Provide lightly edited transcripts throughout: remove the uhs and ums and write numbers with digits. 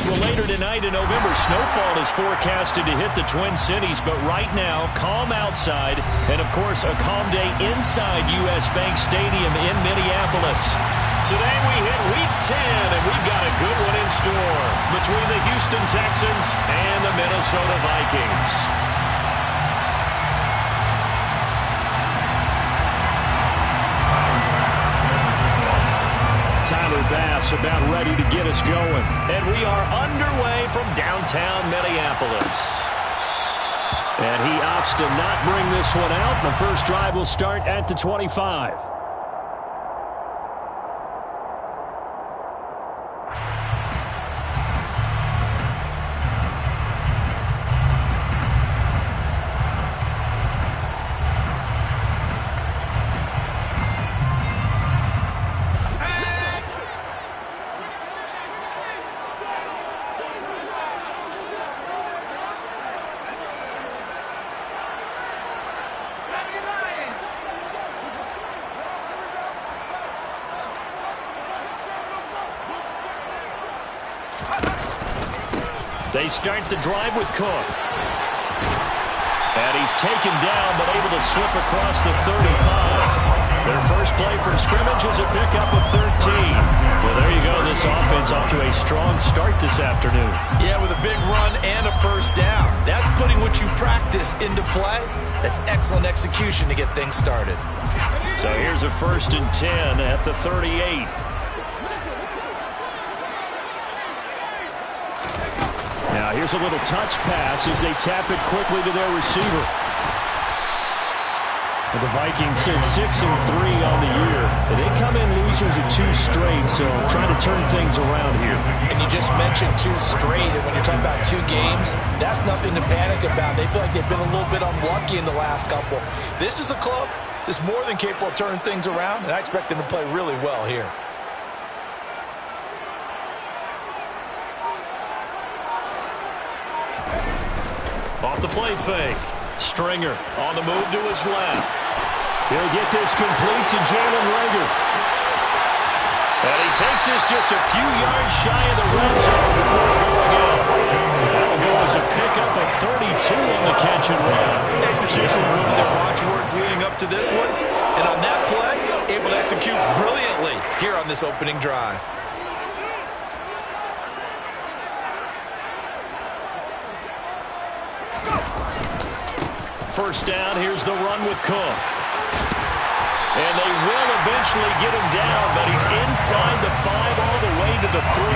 Well, later tonight in November, snowfall is forecasted to hit the Twin Cities, but right now, calm outside, and of course, a calm day inside U.S. Bank Stadium in Minneapolis. Today we hit Week 10, and we've got a good one in store between the Houston Texans and the Minnesota Vikings. Tyler Bass about ready to get us going. And we are underway from downtown Minneapolis. And he opts to not bring this one out. The first drive will start at the 25. They start the drive with Coop. And he's taken down, but able to slip across the 35. Their first play from scrimmage is a pickup of 13. Well, there you go. This offense off to a strong start this afternoon. Yeah, with a big run and a first down. That's putting what you practice into play. That's excellent execution to get things started. So here's a 1st and 10 at the 38. Now here's a little touch pass as they tap it quickly to their receiver. And the Vikings sit 6-3 on the year. And they come in losers of 2 straight, so trying to turn things around here. And you just mentioned 2 straight, and when you're talking about 2 games, that's nothing to panic about. They feel like they've been a little bit unlucky in the last couple. This is a club that's more than capable of turning things around, and I expect them to play really well here. Off the play fake. Stringer on the move to his left. He'll get this complete to Jalen Reagor. And he takes this just a few yards shy of the red zone before going out. That'll go as a pickup of 32 on the catch and run. Execution proved their watchwords leading up to this one. And on that play, able to execute brilliantly here on this opening drive. First down, here's the run with Coop. And they will eventually get him down, but he's inside the 5 all the way to the 3.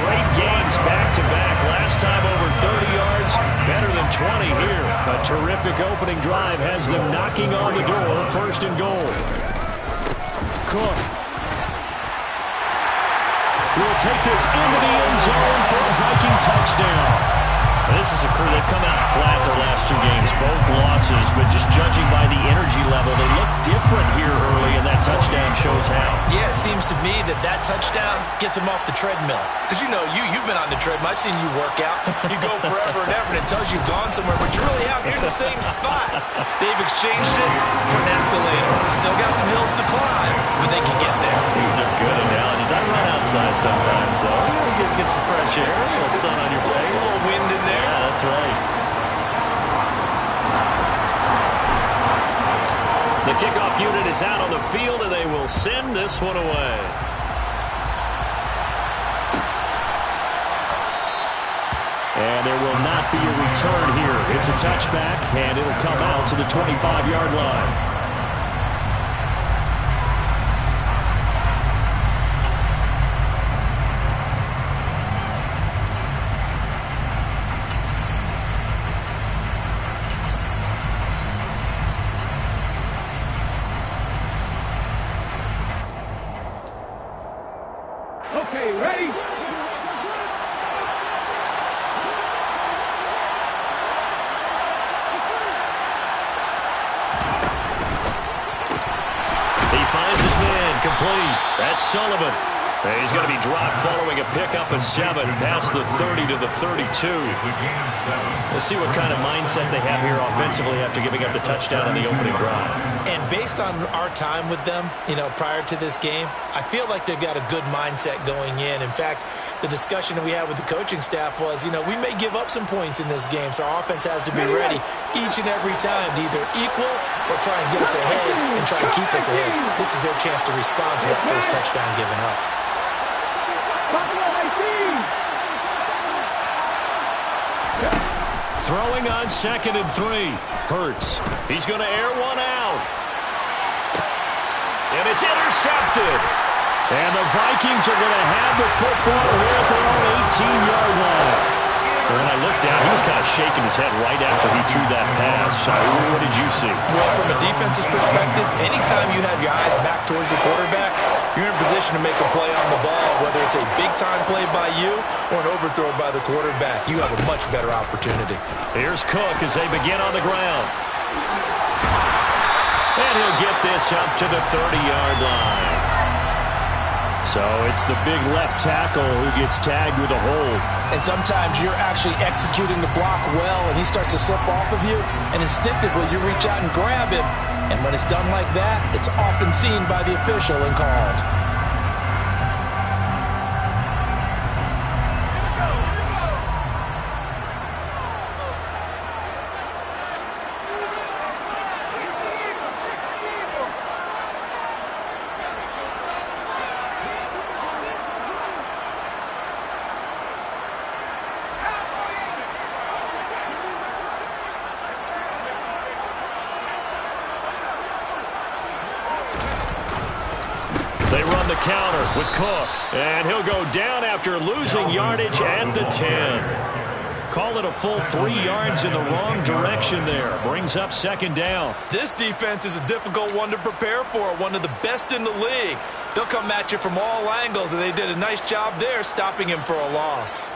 Great gains back-to-back. Last time over 30 yards, better than 20 here. A terrific opening drive has them knocking on the door, 1st and goal. Coop will take this into the end zone for a Viking touchdown. This is a crew that come out flat their last 2 games, both losses, but just judging by the energy level, they look different here early, and that touchdown shows how. Yeah, it seems to me that touchdown gets them off the treadmill. Because, you know, you've been on the treadmill. I've seen you work out. You go forever and ever, and it tells you've gone somewhere, but you're really out here in the same spot. They've exchanged it for an escalator. Still got some hills to climb, but they can get there. These are good analogies. I run outside sometimes, so get some fresh air, a little sun on your face. A little wind in there. Yeah, that's right. The kickoff unit is out on the field, and they will send this one away. And there will not be a return here. It's a touchback, and it'll come out to the 25-yard line. Okay, ready? He finds his man complete. That's Sullivan. And he's going to be dropped following a pickup of 7 past the 30 to the 32. Let's see what kind of mindset they have here offensively after giving up the touchdown in the opening drive. And based on our time with them, you know, prior to this game, I feel like they've got a good mindset going in. In fact, the discussion that we had with the coaching staff was, we may give up some points in this game, so our offense has to be ready each and every time to either equal or try and get us ahead and try and keep us ahead. This is their chance to respond to that first touchdown given up. Throwing on 2nd and 3. Hurts. He's going to air one out. And it's intercepted. And the Vikings are going to have the football here at their own 18-yard line. When I looked down, he was kind of shaking his head right after he threw that pass. What did you see? Well, from a defense's perspective, anytime you have your eyes back towards the quarterback, you're in a position to make a play on the ball, whether it's a big-time play by you or an overthrow by the quarterback. You have a much better opportunity. Here's Cook as they begin on the ground. And he'll get this up to the 30-yard line. So it's the big left tackle who gets tagged with a hold. And sometimes you're actually executing the block well, and he starts to slip off of you, and instinctively you reach out and grab him. And when it's done like that, it's often seen by the official and called. They run the counter with Cook, and he'll go down after losing yardage at the 10. Call it a full 3 yards in the wrong direction there. Brings up 2nd down. This defense is a difficult one to prepare for, one of the best in the league. They'll come at you from all angles, and they did a nice job there stopping him for a loss.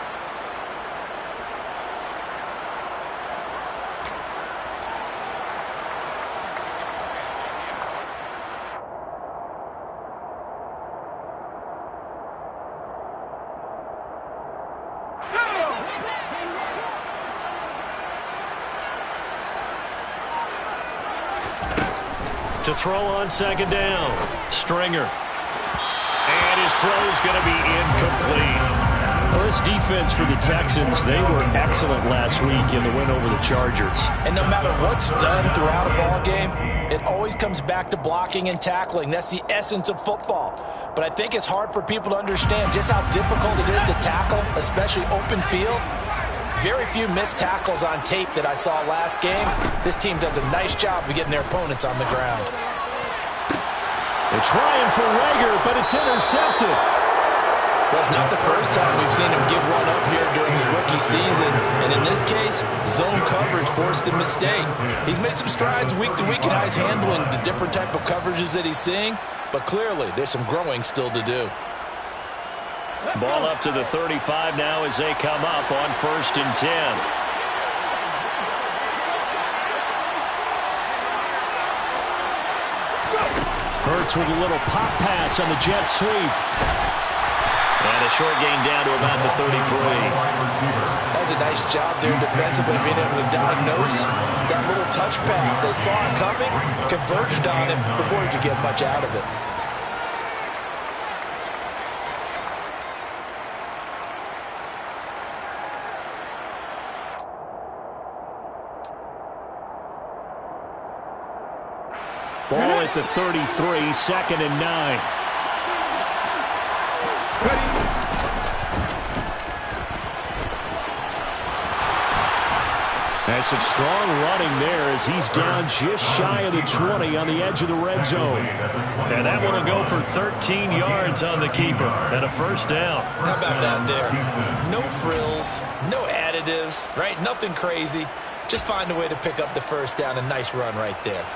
To throw on 2nd down. Stringer. And his throw's going to be incomplete. Well, this defense for the Texans, they were excellent last week in the win over the Chargers. And no matter what's done throughout a ball game, it always comes back to blocking and tackling. That's the essence of football. But I think it's hard for people to understand just how difficult it is to tackle, especially open field. Very few missed tackles on tape that I saw last game. This team does a nice job of getting their opponents on the ground. They're trying for Rager, but it's intercepted. Well, it's not the first time we've seen him give one up here during his rookie season. And in this case, zone coverage forced the mistake. He's made some strides week to week in how he's handling the different type of coverages that he's seeing. But clearly, there's some growing still to do. Ball up to the 35 now as they come up on 1st and 10. Hurts with a little pop pass on the jet sweep. And a short gain down to about the 33. That's a nice job there defensively, being able to diagnose that little touch pass. They saw it coming, converged on him before he could get much out of it. Ball at the 33, 2nd and 9. That's some strong running there as he's down just shy of the 20 on the edge of the red zone. And that one will go for 13 yards on the keeper and a 1st down. How about that there? No frills, no additives, right? Nothing crazy. Just find a way to pick up the 1st down. A nice run right there.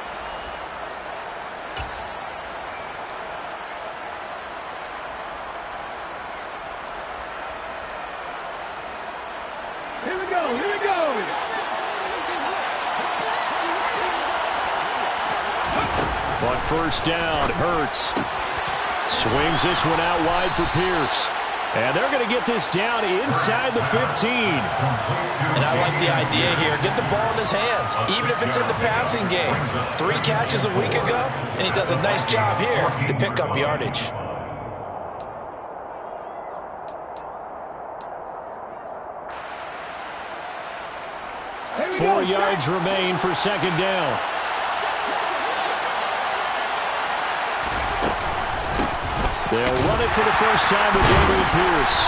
Here we go, here we go. On 1st down, Hurts swings this one out wide for Pierce. And they're going to get this down inside the 15. And I like the idea here. Get the ball in his hands, even if it's in the passing game. 3 catches a week ago, and he does a nice job here to pick up yardage. 4 yards remain for second down. They'll run it for the first time with Damian Pierce.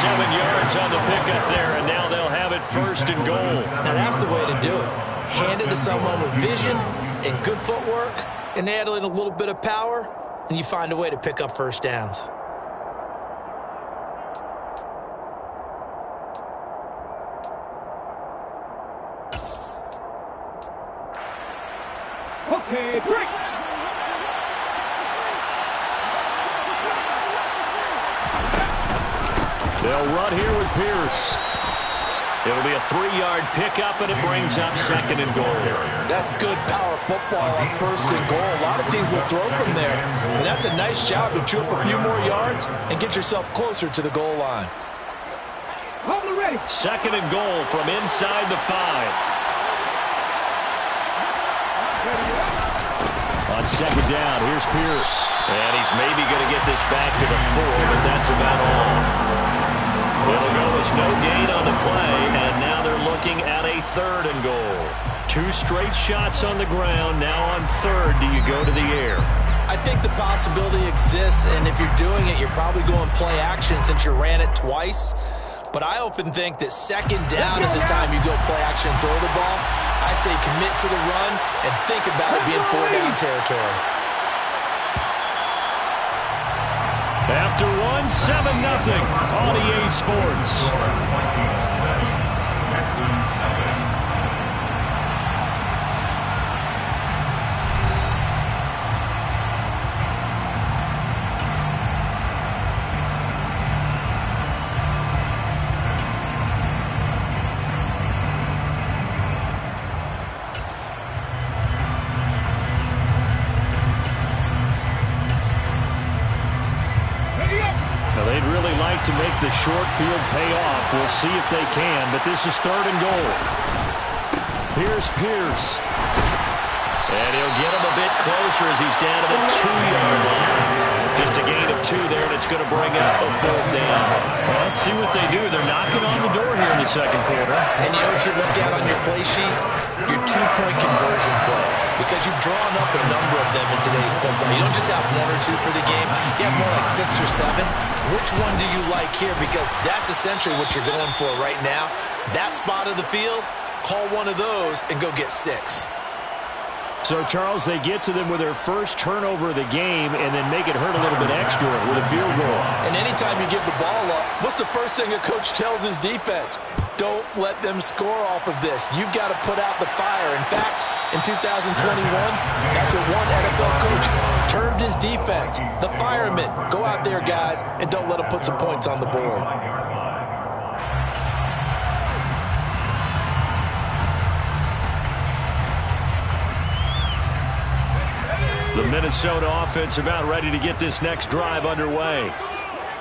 7 yards on the pickup there, and now they'll have it first and goal. Now that's the way to do it. Hand it to someone with vision and good footwork, and add in a little bit of power, and you find a way to pick up first downs. Okay, break. They'll run here with Pierce. It'll be a 3-yard pickup, and it brings up second and goal. That's good power football on first and goal. A lot of teams will throw from there, and that's a nice job to chew up a few more yards and get yourself closer to the goal line. Hold it ready. Second and goal from inside the 5. On second down, here's Pierce. And he's maybe going to get this back to the 4, but that's about all. It'll go as no gain on the play, and now they're looking at a 3rd and goal. 2 straight shots on the ground. Now on 3rd, do you go to the air? I think the possibility exists, and if you're doing it, you're probably going play action since you ran it twice. But I often think that second down is the time you go play action and throw the ball. I say commit to the run and think about it being 4-down territory. After 7-0 on EA Sports. To make the short field pay off. We'll see if they can, but this is 3rd and goal. Here's Pierce. And he'll get him a bit closer as he's down to the 2-yard line. Just a gain of 2 there, and it's going to bring up a 4th down. Well, let's see what they do. They're knocking on the door here in the second quarter. And you know what you look at on your play sheet? Your 2-point conversion plays. Because you've drawn up a number of them in today's football. You don't just have 1 or 2 for the game. You have more like 6 or 7. Which one do you like here? Because that's essentially what you're going for right now. That spot of the field, call one of those and go get 6. So, Charles, they get to them with their first turnover of the game and then make it hurt a little bit extra with a field goal. And anytime you give the ball up, what's the first thing a coach tells his defense? Don't let them score off of this. You've got to put out the fire. In fact, in 2021, that's what one NFL coach termed his defense. The firemen. Go out there, guys, and don't let them put some points on the board. The Minnesota offense about ready to get this next drive underway.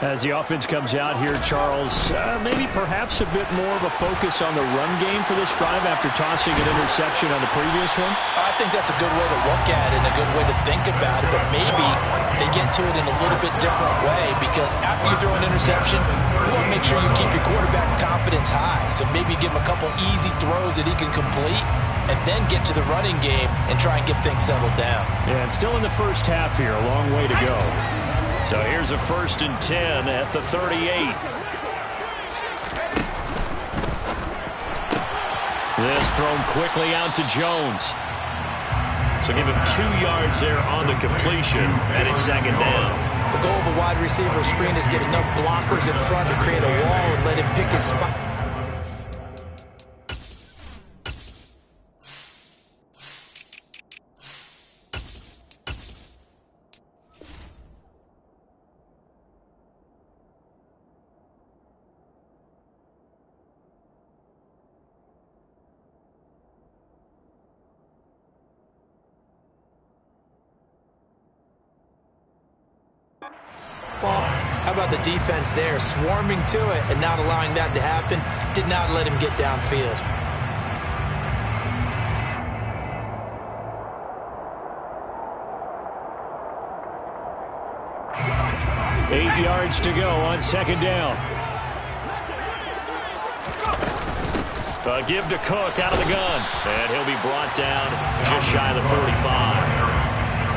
As the offense comes out here, Charles, maybe perhaps a bit more of a focus on the run game for this drive after tossing an interception on the previous one? I think that's a good way to look at it and a good way to think about it, but maybe they get to it in a little bit different way because after you throw an interception, you want to make sure you keep your quarterback's confidence high. So maybe give him a couple easy throws that he can complete and then get to the running game and try and get things settled down. Yeah, and still in the first half here, a long way to go. So here's a 1st and 10 at the 38. This thrown quickly out to Jones. So give him 2 yards there on the completion, and it's second down. The goal of a wide receiver screen is get enough blockers in front to create a wall and let him pick his spot. How about the defense there, swarming to it and not allowing that to happen? Did not let him get downfield. 8 yards to go on second down. A give to Cook out of the gun. And he'll be brought down just shy of the 45.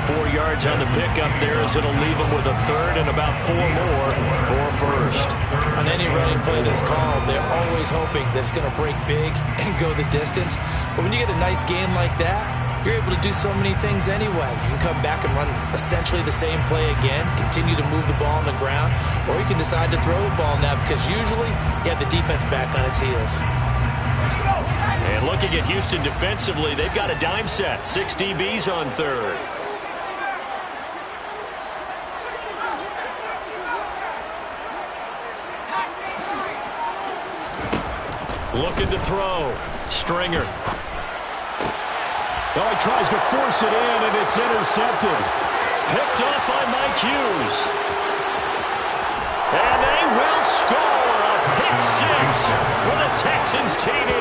4 yards on the pickup there as it'll leave him with a third and about 4 more for first. On any running play that's called, they're always hoping that it's going to break big and go the distance. But when you get a nice game like that, you're able to do so many things anyway. You can come back and run essentially the same play again, continue to move the ball on the ground, or you can decide to throw the ball now because usually you have the defense back on its heels. And looking at Houston defensively, they've got a dime set. 6 DBs on third. Looking to throw. Stringer. Oh, he tries to force it in, and it's intercepted. Picked off by Mike Hughes. And they will score a pick 6 for the Texans TD.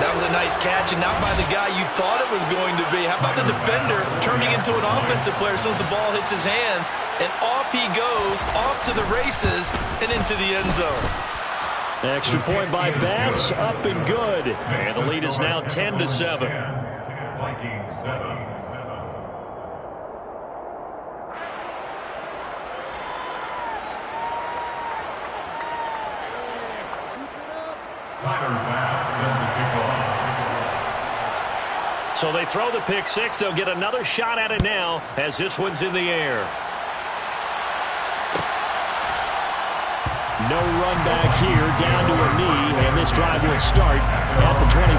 That was a nice catch, and not by the guy you thought it was going to be. How about the defender turning into an offensive player as soon as the ball hits his hands, and off he goes, off to the races, and into the end zone. Extra point by Bass, up and good. And the lead is now 10-7. Vikings 7. Tyler Bass sends a kickoff. So they throw the pick 6. They'll get another shot at it now as this one's in the air. No run back here, down to a knee, and this drive will start at the 25.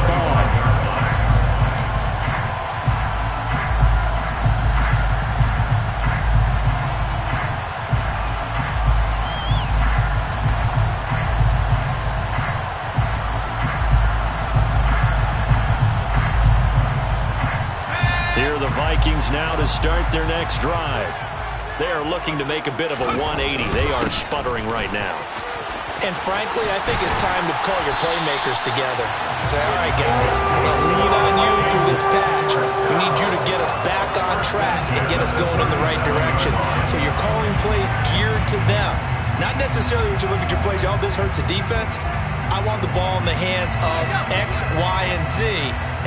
Here are the Vikings now to start their next drive. They are looking to make a bit of a 180. They are sputtering right now. And frankly, I think it's time to call your playmakers together and say, all right, guys, we're going to lean on you through this patch. We need you to get us back on track and get us going in the right direction. So you're calling plays geared to them. Not necessarily when you look at your plays, oh, this hurts the defense. I want the ball in the hands of X, Y, and Z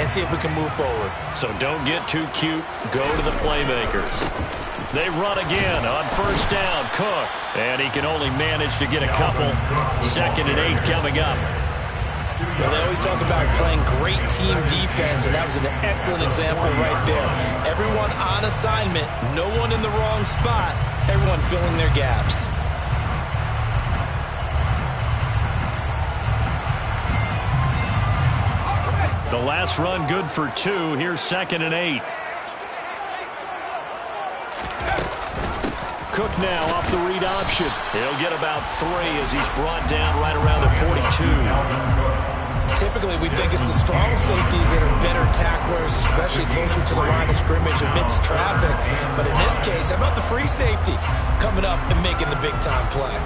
and see if we can move forward. So don't get too cute. Go to the playmakers. They run again on first down. Cook. And he can only manage to get a couple. 2nd and 8 coming up. Well, they always talk about playing great team defense, and that was an excellent example right there. Everyone on assignment, no one in the wrong spot, everyone filling their gaps. The last run good for 2. Here's 2nd and 8. Cook now off the read option. He'll get about 3 as he's brought down right around the 42. Typically, we think it's the strong safeties that are better tacklers, especially closer to the line of scrimmage amidst traffic. But in this case, how about the free safety coming up and making the big-time play?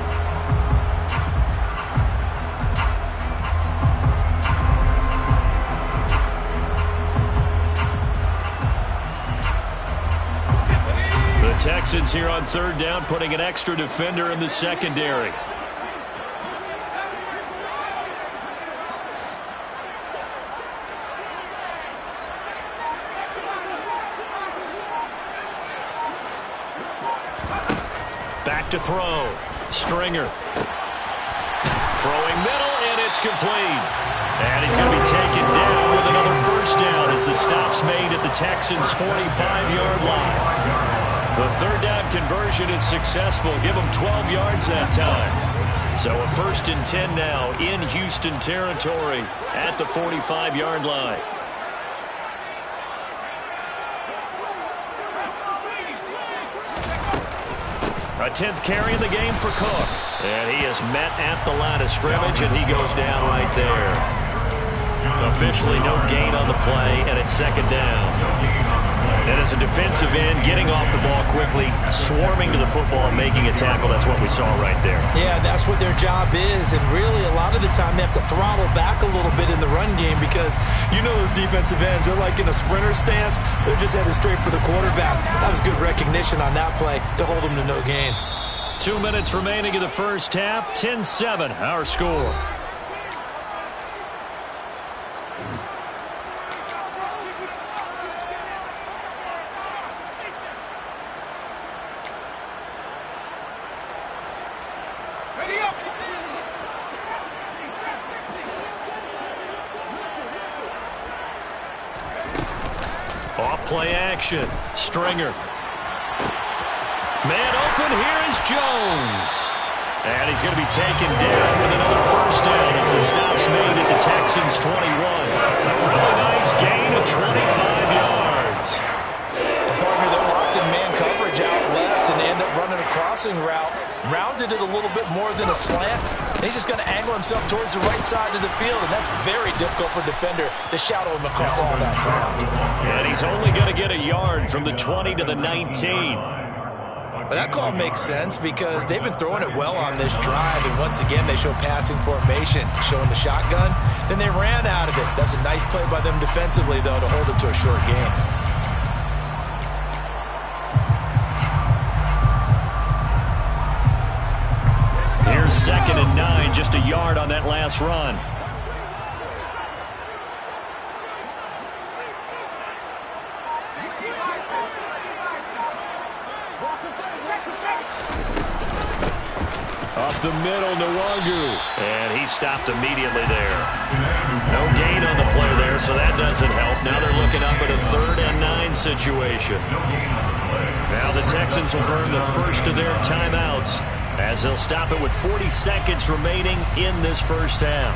Texans here on 3rd down, putting an extra defender in the secondary. Back to throw. Stringer. Throwing middle, and it's complete. And he's going to be taken down with another first down as the stop's made at the Texans' 45-yard line. The 3rd down conversion is successful. Give them 12 yards that time. So a 1st and 10 now in Houston territory at the 45-yard line. A 10th carry in the game for Cook. And he is met at the line of scrimmage, and he goes down right there. Officially no gain on the play, and it's 2nd down. And as a defensive end, getting off the ball quickly, swarming to the football and making a tackle, that's what we saw right there. Yeah, that's what their job is. And really, a lot of the time, they have to throttle back a little bit in the run game because you know those defensive ends, they're like in a sprinter stance. They're just headed straight for the quarterback. That was good recognition on that play to hold them to no gain. 2 minutes remaining in the first half. 10-7, our score. Off play action. Stringer. Man open, here is Jones. And he's going to be taken down with another first down as the stop's made at the Texans' 21. A really nice gain of 25 yards. A partner that locked in man coverage out left and they end up running a crossing route. Rounded it a little bit more than a slant. He's just going to angle himself towards the right side of the field, and that's very difficult for a defender to shadow him across all that ground. And he's only going to get a yard from the 20 to the 19. But that call makes sense because they've been throwing it well on this drive, and once again they show passing formation, showing the shotgun. Then they ran out of it. That's a nice play by them defensively, though, to hold it to a short game. Here's 2nd and 9, just a yard on that last run. Up the middle, Nwangu. And he stopped immediately there. No gain on the play there, so that doesn't help. Now they're looking up at a 3rd and 9 situation. Now the Texans will burn the first of their timeouts, as they'll stop it with 40 seconds remaining in this first half.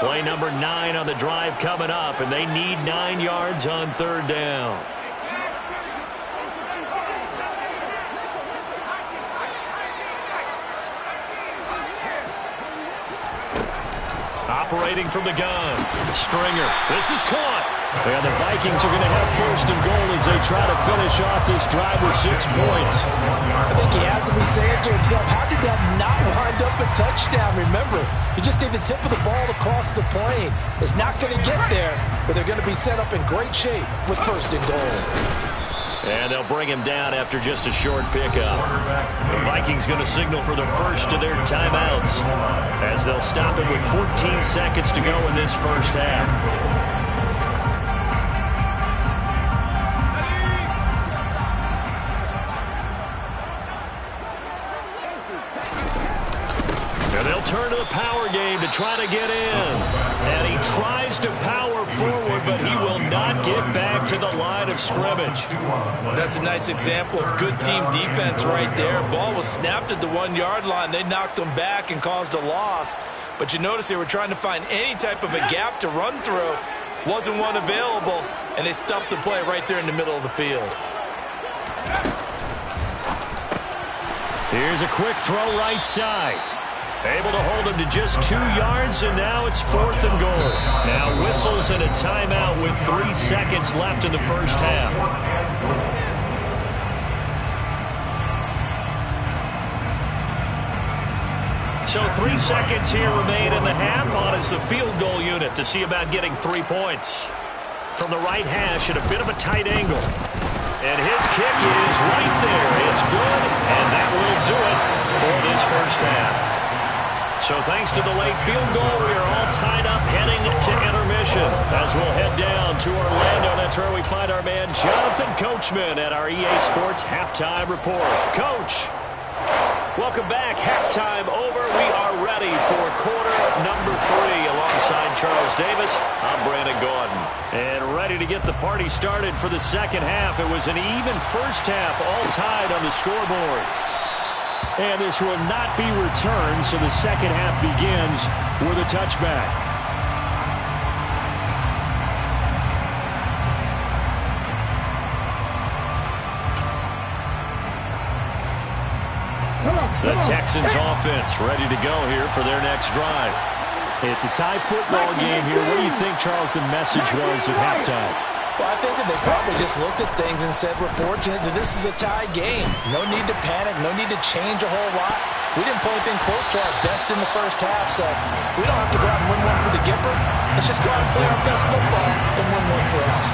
Play number 9 on the drive coming up, and they need 9 yards on 3rd down. Operating from the gun. Stringer. This is caught. And the Vikings are going to have 1st and goal as they try to finish off this drive with 6 points. I think he has to be saying to himself, how did that not wind up a touchdown? Remember, you just need the tip of the ball across the plane. It's not going to get there, but they're going to be set up in great shape with 1st and goal. And they'll bring him down after just a short pickup. The Vikings going to signal for the first of their timeouts, as they'll stop it with 14 seconds to go in this first half. And they'll turn to the power game to try to get in. And he tries to power forward, but he will not get back to the line of scrimmage. That's a nice example of good team defense right there. Ball was snapped at the 1-yard line. They knocked him back and caused a loss. But you notice they were trying to find any type of a gap to run through. Wasn't one available, and they stuffed the play right there in the middle of the field. Here's a quick throw right side. Able to hold him to just 2 yards, and now it's 4th and goal. Now whistles and a timeout with 3 seconds left in the first half. So 3 seconds here remain in the half. On is the field goal unit to see about getting 3 points. From the right hash at a bit of a tight angle. And his kick is right there. It's good, and that will do it for this first half. So thanks to the late field goal, we are all tied up heading to intermission. As we'll head down to Orlando, that's where we find our man Jonathan Coachman at our EA Sports Halftime Report. Coach, welcome back. Halftime over. We are ready for quarter number 3 alongside Charles Davis. I'm Brandon Gordon. And ready to get the party started for the second half. It was an even first half, all tied on the scoreboard. And this will not be returned, so the second half begins with a touchback. The Texans offense ready to go here for their next drive. It's a tie football game here. What do you think, Charles, the message was at halftime? Well, I think that they probably just looked at things and said, we're fortunate that this is a tie game. No need to panic, no need to change a whole lot. We didn't play anything close to our best in the first half, so we don't have to go out and win one for the Gipper. Let's just go out and play our best football and win one for us.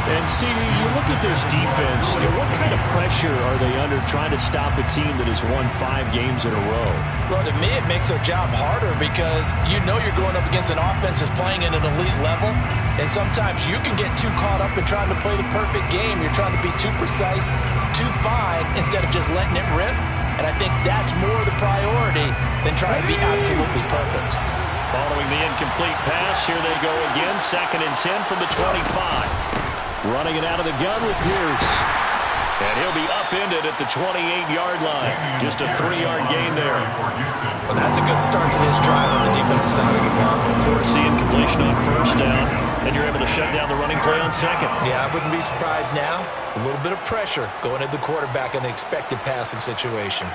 And, CD, you look at this defense, what kind of pressure are they under trying to stop a team that has won 5 games in a row? Well, to me, it makes their job harder because you know you're going up against an offense that's playing at an elite level, and sometimes you can get too caught up in trying to play the perfect game. You're trying to be too precise, too fine, instead of just letting it rip, and I think that's more the priority than trying to be absolutely perfect. Following the incomplete pass, here they go again, 2nd and 10 from the 25. Running it out of the gun with Pierce. And he'll be upended at the 28-yard line. Just a 3-yard gain there. Well, that's a good start to this drive on the defensive side of the ball. Force the incompletion on 1st down, and you're able to shut down the running play on 2nd. Yeah, I wouldn't be surprised now. A little bit of pressure going at the quarterback in the expected passing situation.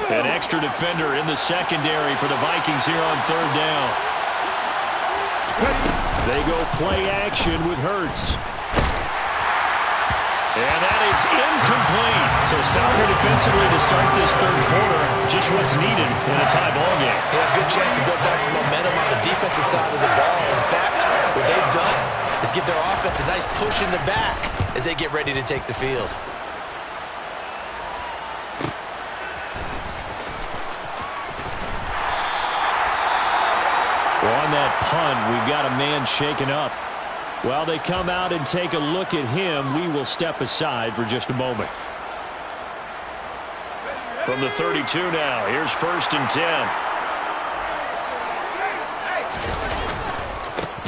An extra defender in the secondary for the Vikings here on 3rd down. They go play action with Hurts. And that is incomplete. So stop here defensively to start this 3rd quarter. Just what's needed in a tie ball game. Yeah, good chance to build back some momentum on the defensive side of the ball. In fact, what they've done is give their offense a nice push in the back as they get ready to take the field. On that punt, we've got a man shaken up. While they come out and take a look at him, we will step aside for just a moment. From the 32 now, here's 1st and 10.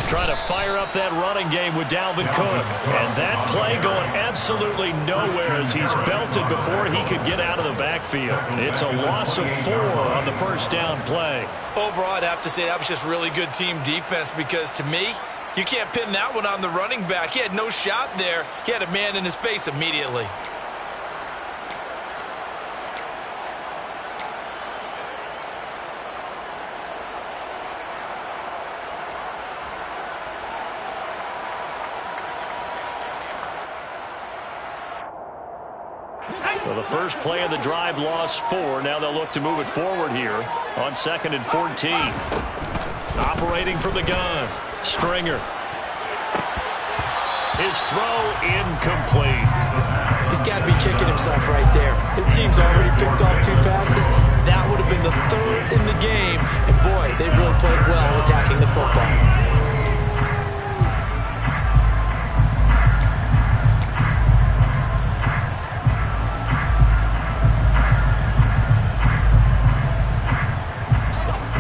Trying to fire up that running game with Dalvin Cook. And that play going absolutely nowhere as he's belted before he could get out of the backfield. It's a loss of 4 on the 1st down play. Overall, I'd have to say that was just really good team defense because, to me, you can't pin that one on the running back. He had no shot there. He had a man in his face immediately. Well, the first play of the drive lost 4. Now they'll look to move it forward here on 2nd and 14. Operating from the gun. Stringer. His throw incomplete. He's got to be kicking himself right there. His team's already picked off 2 passes. That would have been the 3rd in the game. And, boy, they really played well attacking the football.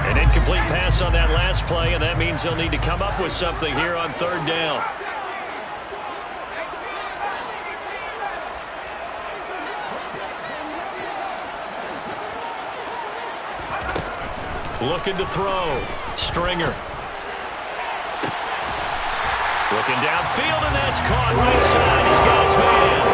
Incomplete pass on that last play, and that means they'll need to come up with something here on 3rd down. Looking to throw. Stringer. Looking downfield, and that's caught right side. He's got his man.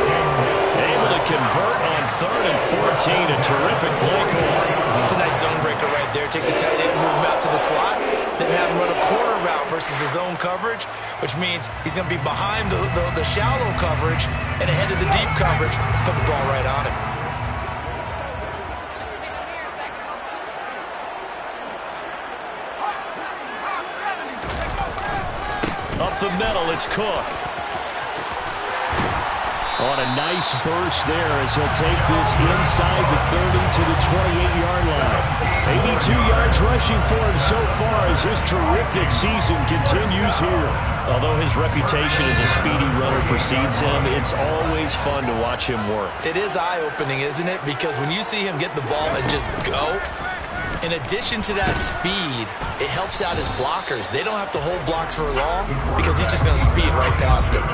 Able to convert on 3rd and 14. A terrific play call. It's a nice zone breaker right there. Take the tight end, move him out to the slot, then have him run a corner route versus the zone coverage, which means he's going to be behind the shallow coverage and ahead of the deep coverage. Put the ball right on him. Up the middle, it's Cook. On a nice burst there as he'll take this inside the 30 to the 28-yard line. 82 yards rushing for him so far as his terrific season continues here. Although his reputation as a speedy runner precedes him, it's always fun to watch him work. It is eye-opening, isn't it? Because when you see him get the ball and just go, in addition to that speed, it helps out his blockers. They don't have to hold blocks for long because he's just going to speed right past him.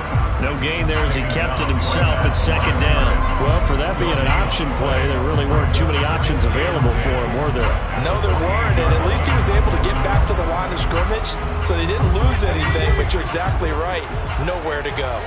No gain there as he kept it himself at 2nd down. Well, for that being an option play, there really weren't too many options available for him, were there? No, there weren't, and at least he was able to get back to the line of scrimmage, so they didn't lose anything, but you're exactly right. Nowhere to go.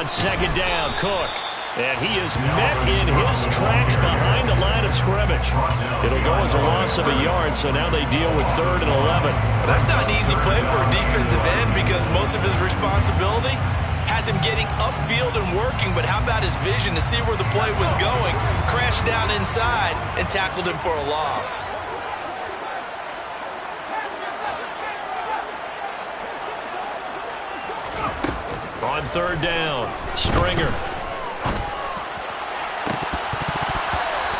on second down, Cook. And he is met in his tracks behind the line of scrimmage. It'll go as a loss of a yard, so now they deal with 3rd and 11. That's not an easy play for a defensive end because most of his responsibility has him getting upfield and working, but how about his vision to see where the play was going, crashed down inside, and tackled him for a loss. On 3rd down, Stringer.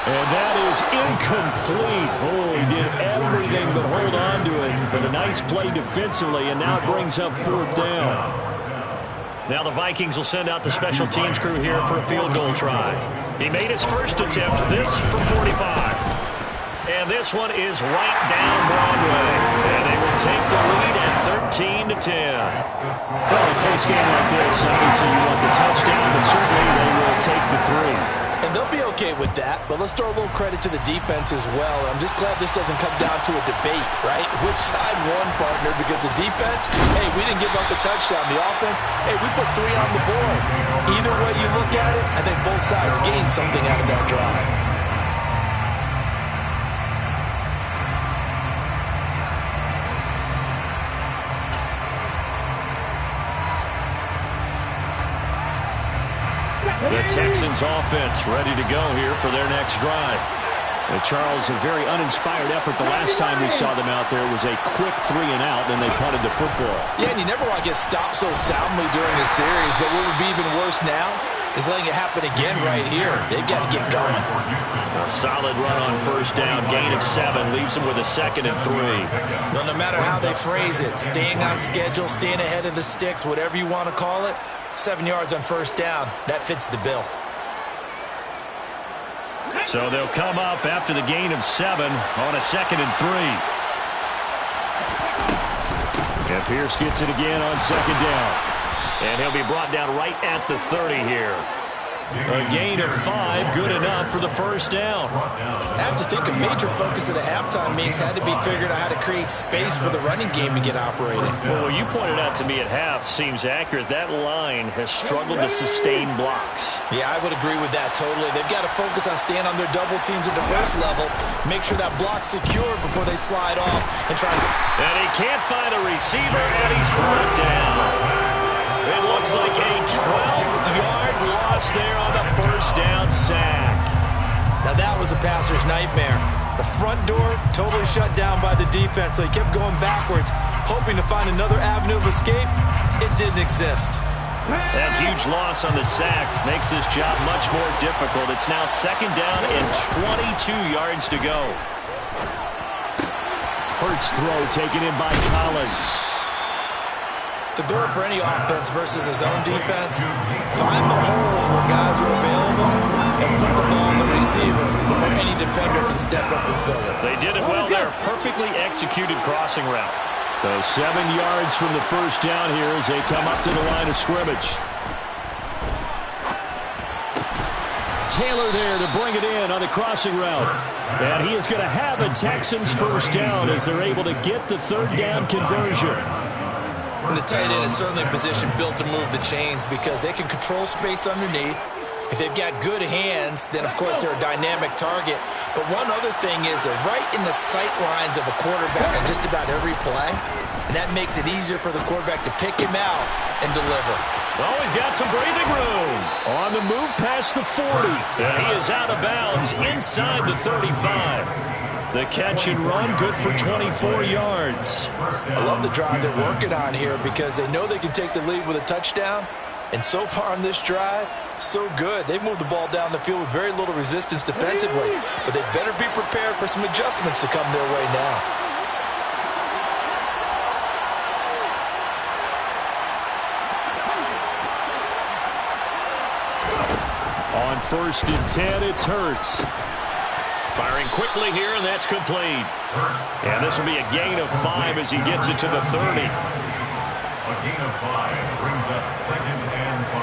And that is incomplete. Oh, he did everything but hold on to it. But a nice play defensively, and now it brings up 4th down. Now the Vikings will send out the special teams crew here for a field goal try. He made his first attempt, this from 45. And this one is right down Broadway. And they will take the lead at 13-10. Well, a close game like this, obviously you want the touchdown, but certainly they will take the 3. And they'll be okay with that, but let's throw a little credit to the defense as well. I'm just glad this doesn't come down to a debate, right? Which side won, partner? Because the defense, hey, we didn't give up a touchdown. The offense, hey, we put 3 on the board. Either way you look at it, I think both sides gained something out of that drive. The Texans offense ready to go here for their next drive. And Charles, a very uninspired effort. The last time we saw them out there was a quick 3 and out, and they punted the football. Yeah, and you never want to get stopped so soundly during a series, but what would be even worse now is letting it happen again right here. They've got to get going. A solid run on 1st down, gain of 7, leaves them with a 2nd and 3. Well, no matter how they phrase it, staying on schedule, staying ahead of the sticks, whatever you want to call it, 7 yards on 1st down, that fits the bill. So they'll come up after the gain of 7 on a 2nd and 3. And Pierce gets it again on 2nd down. And he'll be brought down right at the 30 here. A gain of 5, good enough for the 1st down. I have to think a major focus of the halftime meetings had to be figuring out how to create space for the running game to get operating. Well, what you pointed out to me at half seems accurate. That line has struggled to sustain blocks. Yeah, I would agree with that totally. They've got to focus on staying on their double teams at the first level, make sure that block's secure before they slide off and try to... And he can't find a receiver, and he's brought down. It looks like a 12-yard loss there on the 1st down sack. Now that was a passer's nightmare. The front door totally shut down by the defense, so he kept going backwards, hoping to find another avenue of escape. It didn't exist. That huge loss on the sack makes this job much more difficult. It's now 2nd down and 22 yards to go. Hurts throw taken in by Collins. The goal for any offense versus his own defense, find the holes where guys are available and put the ball on the receiver before any defender can step up and fill it. They did it well there. Perfectly executed crossing route. So 7 yards from the 1st down here as they come up to the line of scrimmage. Taylor there to bring it in on the crossing route. And he is going to have a Texans 1st down as they're able to get the 3rd down conversion. And the tight end is certainly a position built to move the chains because they can control space underneath. If they've got good hands, then, of course, they're a dynamic target. But one other thing is they're right in the sight lines of a quarterback on just about every play. And that makes it easier for the quarterback to pick him out and deliver. Oh, he's got some breathing room. On the move past the 40. And he is out of bounds inside the 35. The catch and run, good for 24 yards. I love the drive they're working on here because they know they can take the lead with a touchdown. And so far on this drive, so good. They've moved the ball down the field with very little resistance defensively. But they better be prepared for some adjustments to come their way now. On 1st and 10, it's Hurts. Firing quickly here, and that's complete. And this will be a gain of 5 as he gets it to the 30. A gain of 5 brings up 2nd and 5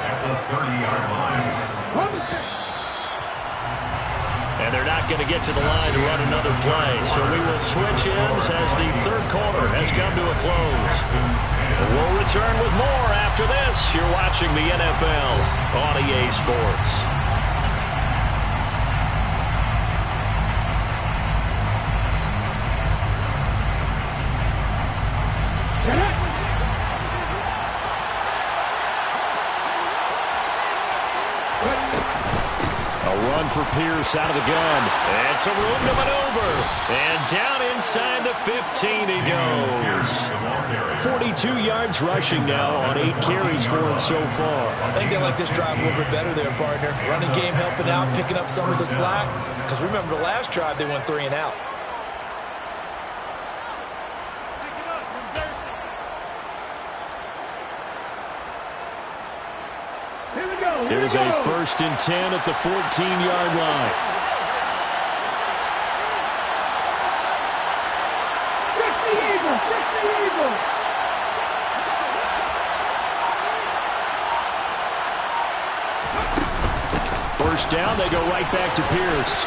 at the 30-yard line. And they're not going to get to the line to run another play. So we will switch ends as the 3rd quarter has come to a close. We'll return with more after this. You're watching the NFL on EA Sports. Run for Pierce out of the gun. And some room to maneuver. And down inside the 15 he goes. 42 yards rushing now on 8 carries for him so far. I think they like this drive a little bit better there, partner. Running game helping out, picking up some of the slack. Because remember the last drive, they went 3 and out. There's a 1st and 10 at the 14-yard line. First down, they go right back to Pierce.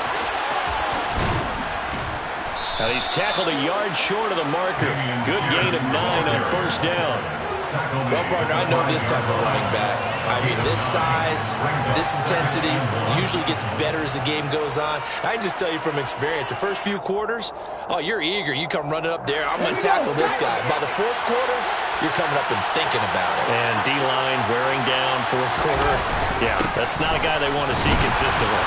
Now he's tackled a yard short of the marker. Good gain of 9 on 1st down. Well, partner, I know this type of running back. I mean, this size, this intensity usually gets better as the game goes on. I can just tell you from experience, the first few quarters, oh, you're eager. You come running up there, I'm going to tackle this guy. By the 4th quarter, you're coming up and thinking about it. And D-line wearing down 4th quarter. Yeah, that's not a guy they want to see consistently.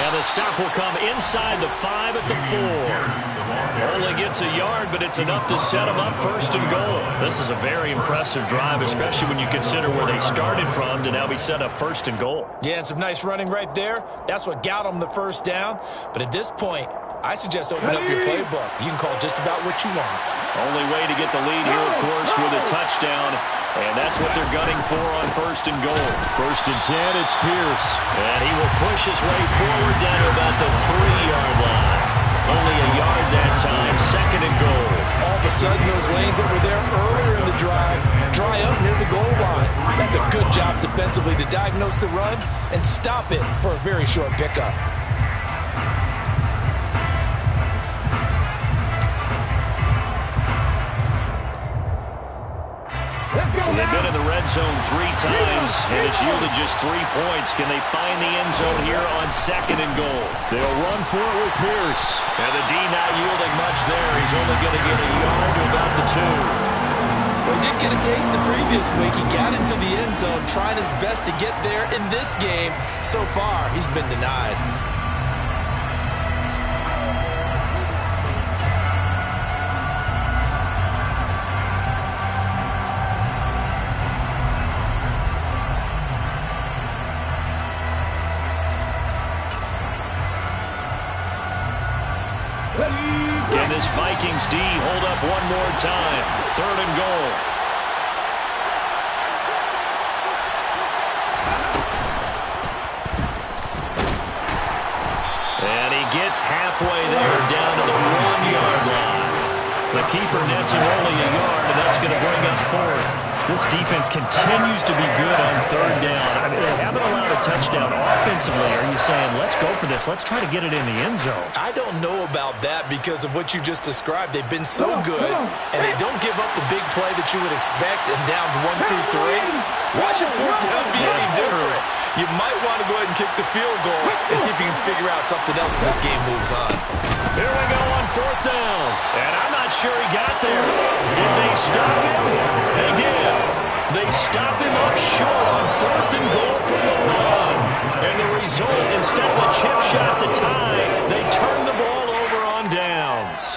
And the stop will come inside the 5 at the 4. Only gets a yard, but it's enough to set him up 1st and goal. This is a very impressive drive, especially when you consider where they started from to now be set up 1st and goal. Yeah, and some nice running right there. That's what got them the 1st down. But at this point, I suggest open up your playbook. You can call just about what you want. Only way to get the lead here, of course, with a touchdown. And that's what they're gunning for on 1st and goal. 1st and 10, it's Pierce. And he will push his way forward down to about the 3-yard line. Only a yard that time, 2nd and goal. All of a sudden, those lanes that were there earlier in the drive dry up near the goal line. That's a good job defensively to diagnose the run and stop it for a very short pickup. They've been in the red zone 3 times, and it's yielded just 3 points. Can they find the end zone here on 2nd and goal? They'll run for it with Pierce. And the D not yielding much there. He's only going to get a yard to about the 2. Well, he did get a taste the previous week. He got into the end zone, trying his best to get there in this game. So far, he's been denied. Can this Vikings D hold up one more time? 3rd and goal. And he gets halfway there, down to the 1-yard line. The keeper nets him only a yard, and that's going to bring up 4th. This defense continues to be good on 3rd down. I mean, they haven't allowed a touchdown offensively. Are you saying, let's go for this, let's try to get it in the end zone? I don't know about that because of what you just described. They've been so good, and they don't give up the big play that you would expect in downs 1 through 3. Watch it 4th down be any different. You might want to go ahead and kick the field goal and see if you can figure out something else as this game moves on. Here we go on 4th down. And I'm not sure he got there. Did they stop him? They did. They stop him up short on 4th and goal from the 1. And the result, instead of a chip shot to tie, they turn the ball over on downs.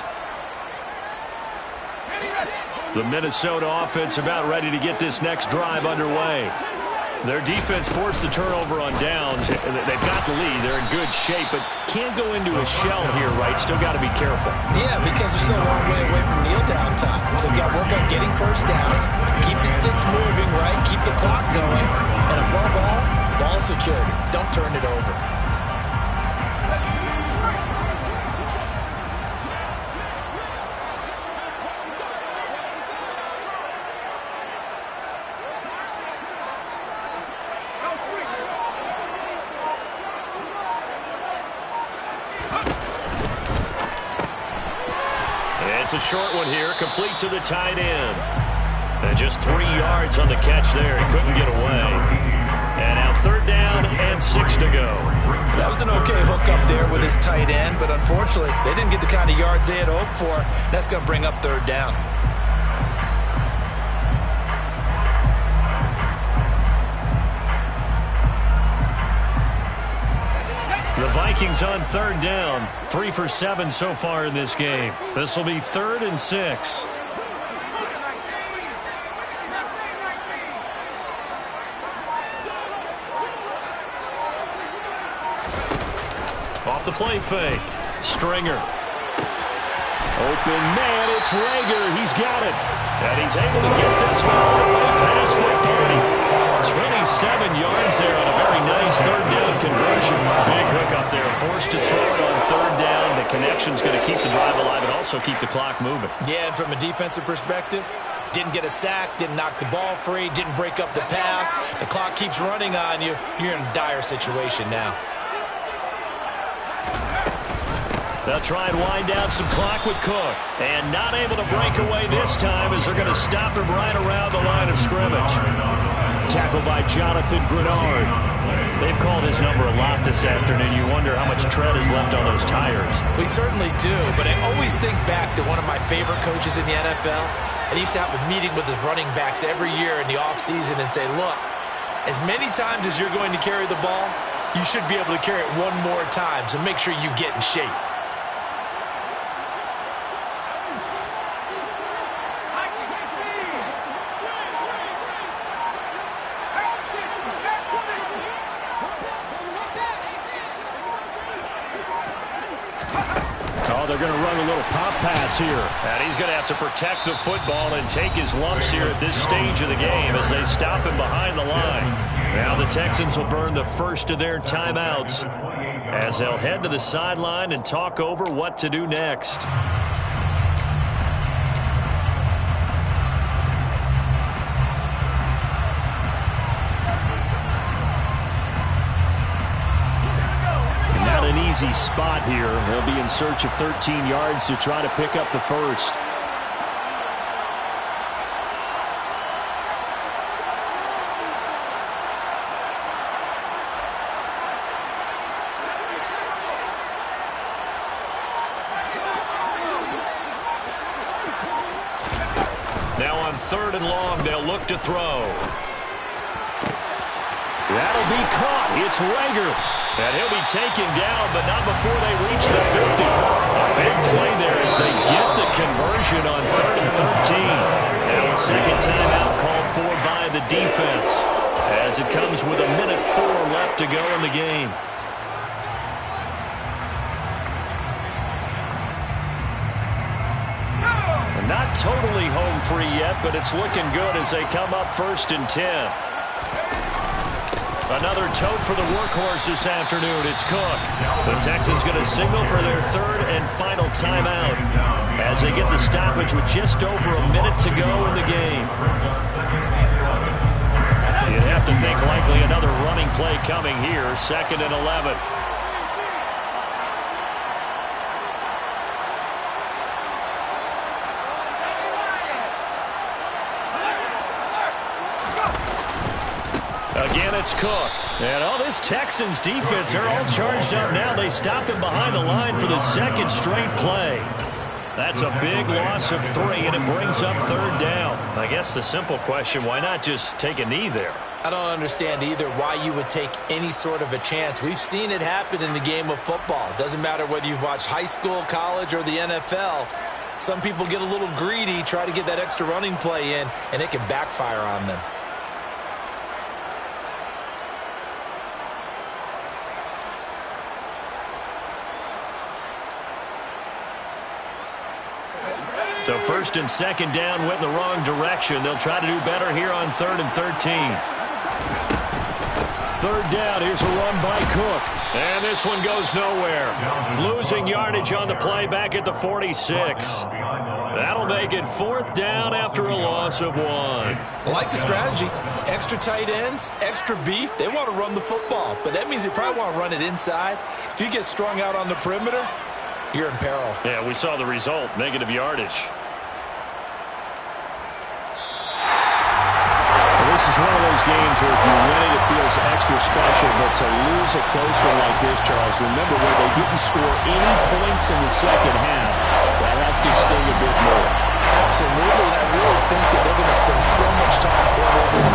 The Minnesota offense about ready to get this next drive underway. Their defense forced the turnover on downs. They've got the lead. They're in good shape, but can't go into a shell here, right? Still got to be careful. Yeah, because they're still a long way away from kneel down time. So they've got to work on getting 1st downs, keep the sticks moving, right? Keep the clock going. And above all, ball security. Don't turn it over. It's a short one here, complete to the tight end. And just 3 yards on the catch there. He couldn't get away. And now 3rd down and 6 to go. That was an okay hook up there with his tight end, but unfortunately, they didn't get the kind of yards they had hoped for. That's going to bring up 3rd down. The Vikings on 3rd down. 3 for 7 so far in this game. This will be 3rd and 6. Off the play fake. Stringer. Open man, it's Rager. He's got it. And he's able to get this one all the way past the 30. 27 yards there on a very nice 3rd down conversion. Big hook up there. Forced to throw it on 3rd down. The connection's going to keep the drive alive and also keep the clock moving. Yeah, and from a defensive perspective, didn't get a sack, didn't knock the ball free, didn't break up the pass. The clock keeps running on you. You're in a dire situation now. They'll try and wind down some clock with Cook. And not able to break away this time as they're going to stop him right around the line of scrimmage. Tackled by Jonathan Grenard. They've called his number a lot this afternoon. You wonder how much tread is left on those tires. We certainly do, but I always think back to one of my favorite coaches in the NFL. And he used to have a meeting with his running backs every year in the offseason and say, look, as many times as you're going to carry the ball, you should be able to carry it one more time, so make sure you get in shape. They're going to run a little pop pass here. And he's going to have to protect the football and take his lumps here at this stage of the game as they stop him behind the line. Now the Texans will burn the first of their timeouts as they'll head to the sideline and talk over what to do next. Easy spot here. They'll be in search of 13 yards to try to pick up the first. Now on 3rd and long, they'll look to throw. That'll be caught. It's Rager. And he'll be taken down, but not before they reach the 50. A big play there as they get the conversion on 3rd and 13. Now a second timeout called for by the defense as it comes with 1:04 left to go in the game. Not totally home free yet, but it's looking good as they come up 1st and 10. Another tote for the workhorse this afternoon. It's Cook. The Texans going to signal for their 3rd and final timeout as they get the stoppage with just over a minute to go in the game. You'd have to think likely another running play coming here. 2nd and 11. Again, it's Cook. And this Texans defense, they're all charged up now. They stop him behind the line for the 2nd straight play. That's a big loss of 3, and it brings up 3rd down. I guess the simple question, why not just take a knee there? I don't understand either why you would take any sort of a chance. We've seen it happen in the game of football. It doesn't matter whether you've watched high school, college, or the NFL. Some people get a little greedy, try to get that extra running play in, and it can backfire on them. So 1st and 2nd down went in the wrong direction. They'll try to do better here on 3rd and 13. 3rd down. Here's a run by Cook. And this one goes nowhere. Losing yardage on the play back at the 46. That'll make it 4th down after a loss of 1. I like the strategy. Extra tight ends, extra beef. They want to run the football, but that means they probably want to run it inside. If you get strung out on the perimeter, you're in peril. Yeah, we saw the result. Negative yardage. is one of those games where if you win it, it feels extra special. But to lose a close one like this, Charles, remember where they didn't score any points in the second half. That has to sting a